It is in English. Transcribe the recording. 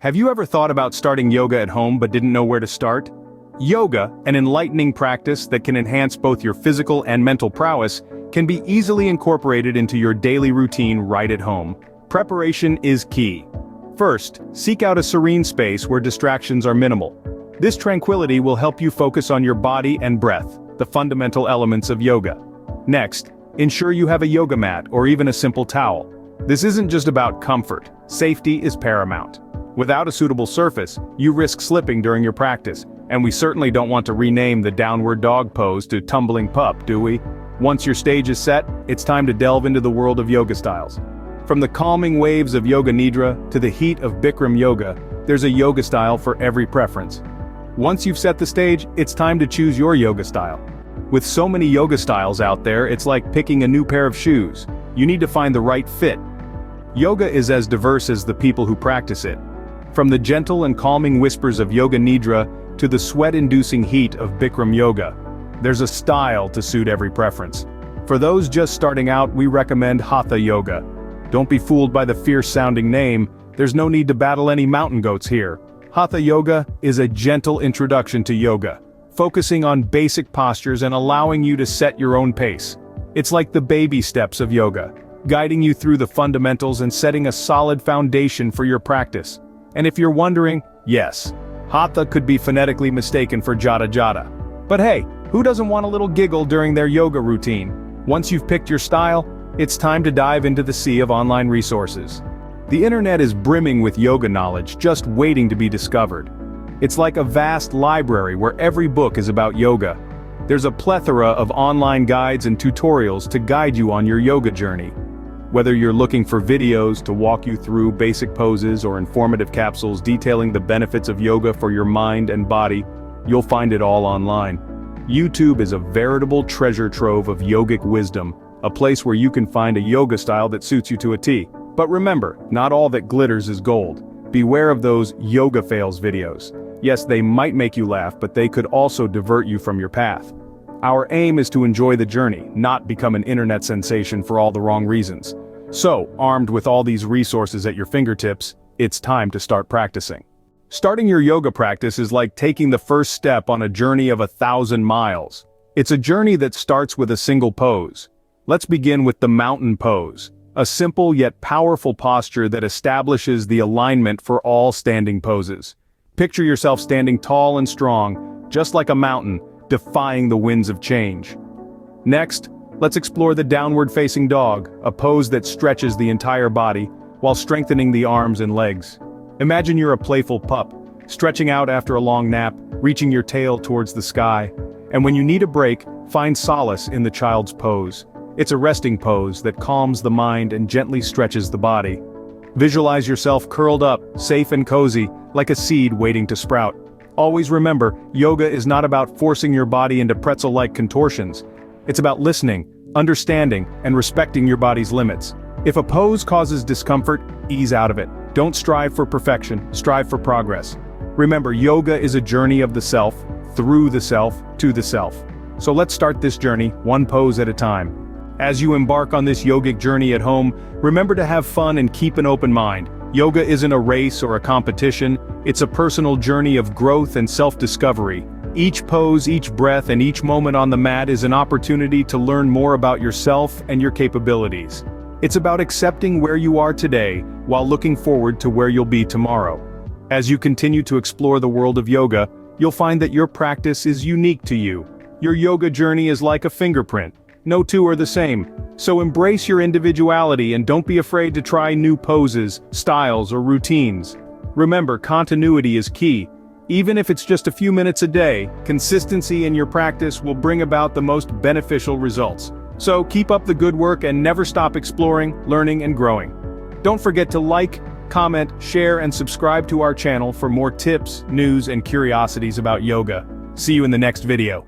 Have you ever thought about starting yoga at home but didn't know where to start? Yoga, an enlightening practice that can enhance both your physical and mental prowess, can be easily incorporated into your daily routine right at home. Preparation is key. First, seek out a serene space where distractions are minimal. This tranquility will help you focus on your body and breath, the fundamental elements of yoga. Next, ensure you have a yoga mat or even a simple towel. This isn't just about comfort, safety is paramount. Without a suitable surface, you risk slipping during your practice, and we certainly don't want to rename the downward dog pose to tumbling pup, do we? Once your stage is set, it's time to delve into the world of yoga styles. From the calming waves of Yoga Nidra to the heat of Bikram yoga, there's a yoga style for every preference. Once you've set the stage, it's time to choose your yoga style. With so many yoga styles out there, it's like picking a new pair of shoes. You need to find the right fit. Yoga is as diverse as the people who practice it. From the gentle and calming whispers of Yoga Nidra to the sweat-inducing heat of Bikram yoga, there's a style to suit every preference. For those just starting out, we recommend Hatha yoga. Don't be fooled by the fierce-sounding name, there's no need to battle any mountain goats here. Hatha yoga is a gentle introduction to yoga, focusing on basic postures and allowing you to set your own pace. It's like the baby steps of yoga, guiding you through the fundamentals and setting a solid foundation for your practice. And if you're wondering, yes, Hatha could be phonetically mistaken for Jata Jata. But hey, who doesn't want a little giggle during their yoga routine? Once you've picked your style, it's time to dive into the sea of online resources. The internet is brimming with yoga knowledge just waiting to be discovered. It's like a vast library where every book is about yoga. There's a plethora of online guides and tutorials to guide you on your yoga journey. Whether you're looking for videos to walk you through basic poses or informative capsules detailing the benefits of yoga for your mind and body, you'll find it all online. YouTube is a veritable treasure trove of yogic wisdom, a place where you can find a yoga style that suits you to a T. But remember, not all that glitters is gold. Beware of those yoga fails videos. Yes, they might make you laugh, but they could also divert you from your path. Our aim is to enjoy the journey, not become an internet sensation for all the wrong reasons. So, armed with all these resources at your fingertips, it's time to start practicing. Starting your yoga practice is like taking the first step on a journey of 1,000 miles. It's a journey that starts with a single pose. Let's begin with the mountain pose, a simple yet powerful posture that establishes the alignment for all standing poses. Picture yourself standing tall and strong, just like a mountain, defying the winds of change. Next, let's explore the downward-facing dog, a pose that stretches the entire body, while strengthening the arms and legs. Imagine you're a playful pup, stretching out after a long nap, reaching your tail towards the sky. And when you need a break, find solace in the child's pose. It's a resting pose that calms the mind and gently stretches the body. Visualize yourself curled up, safe and cozy, like a seed waiting to sprout. Always remember, yoga is not about forcing your body into pretzel-like contortions. It's about listening, understanding, and respecting your body's limits. If a pose causes discomfort, ease out of it. Don't strive for perfection, strive for progress. Remember, yoga is a journey of the self, through the self, to the self. So let's start this journey, one pose at a time. As you embark on this yogic journey at home, remember to have fun and keep an open mind. Yoga isn't a race or a competition, it's a personal journey of growth and self-discovery. Each pose, each breath, and each moment on the mat is an opportunity to learn more about yourself and your capabilities. It's about accepting where you are today, while looking forward to where you'll be tomorrow. As you continue to explore the world of yoga, you'll find that your practice is unique to you. Your yoga journey is like a fingerprint. No two are the same. So embrace your individuality and don't be afraid to try new poses, styles, or routines. Remember, continuity is key. Even if it's just a few minutes a day, consistency in your practice will bring about the most beneficial results. So keep up the good work and never stop exploring, learning, and growing. Don't forget to like, comment, share, and subscribe to our channel for more tips, news, and curiosities about yoga. See you in the next video.